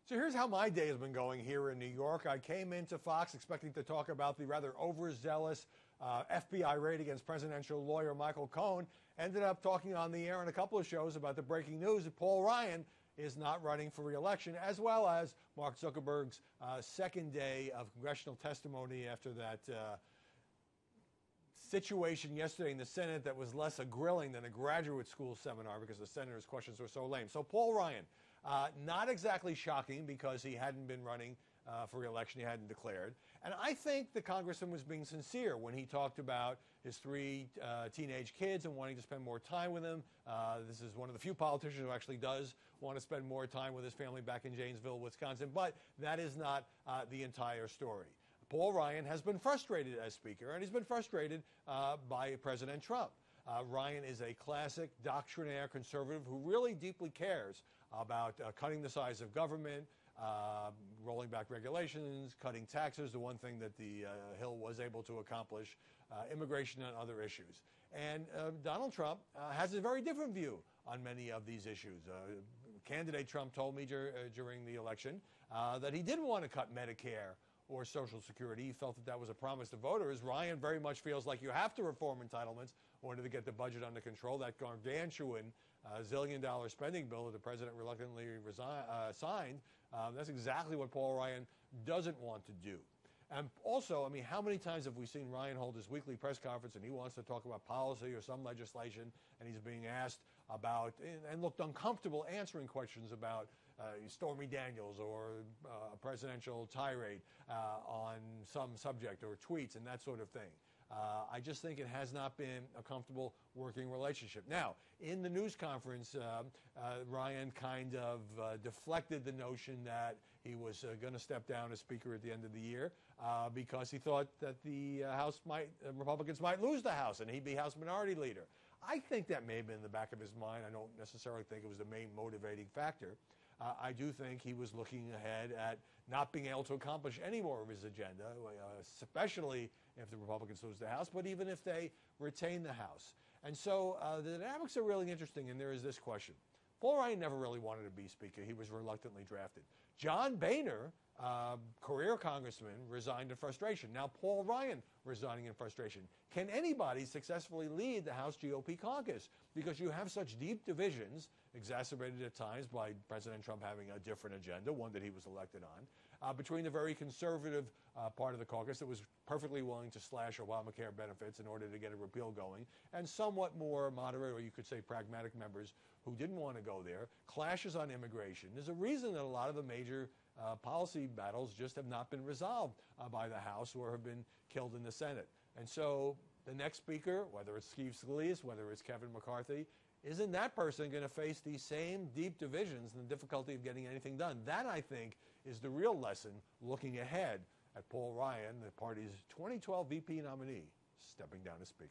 So here's how my day has been going here in New York. I came into Fox expecting to talk about the rather overzealous FBI raid against presidential lawyer Michael Cohen. Ended up talking on the air on a couple of shows about the breaking news that Paul Ryan is not running for re-election, as well as Mark Zuckerberg's second day of congressional testimony after that situation yesterday in the Senate that was less a grilling than a graduate school seminar because the senator's questions were so lame. So Paul Ryan, not exactly shocking because he hadn't been running for re-election, he hadn't declared. And I think the congressman was being sincere when he talked about his three teenage kids and wanting to spend more time with them. This is one of the few politicians who actually does want to spend more time with his family back in Janesville, Wisconsin. But that is not the entire story. Paul Ryan has been frustrated as Speaker, and he's been frustrated by President Trump. Ryan is a classic doctrinaire conservative who really deeply cares about cutting the size of government, rolling back regulations, cutting taxes, the one thing that the Hill was able to accomplish, immigration and other issues. And Donald Trump has a very different view on many of these issues. Candidate Trump told me during the election that he didn't want to cut Medicare or Social Security. He felt that that was a promise to voters. Ryan very much feels like you have to reform entitlements in order to get the budget under control. That gargantuan zillion-dollar spending bill that the president reluctantly signed, that's exactly what Paul Ryan doesn't want to do. And also, I mean, how many times have we seen Ryan hold his weekly press conference and he wants to talk about policy or some legislation, and he's being asked about and looked uncomfortable answering questions about Stormy Daniels or a presidential tirade on some subject or tweets and that sort of thing. I just think it has not been a comfortable working relationship. Now, in the news conference, Ryan kind of deflected the notion that he was going to step down as Speaker at the end of the year because he thought that the Republicans might lose the House and he'd be House Minority Leader. I think that may have been in the back of his mind. I don't necessarily think it was the main motivating factor. I do think he was looking ahead at not being able to accomplish any more of his agenda, especially if the Republicans lose the House, but even if they retain the House. And so the dynamics are really interesting, and there is this question. Paul Ryan never really wanted to be Speaker. He was reluctantly drafted. John Boehner, career congressman, resigned in frustration. Now Paul Ryan resigning in frustration. Can anybody successfully lead the House GOP caucus? Because you have such deep divisions, exacerbated at times by President Trump having a different agenda, one that he was elected on, between the very conservative part of the caucus that was perfectly willing to slash Obamacare benefits in order to get a repeal going, and somewhat more moderate, or you could say pragmatic members who didn't want to go there, clashes on immigration. There's a reason that a lot of the major policy battles just have not been resolved by the House or have been killed in the Senate. And so the next Speaker, whether it's Steve Scalise, whether it's Kevin McCarthy, isn't that person going to face these same deep divisions and the difficulty of getting anything done? That, I think, is the real lesson looking ahead at Paul Ryan, the party's 2012 VP nominee, stepping down as Speaker.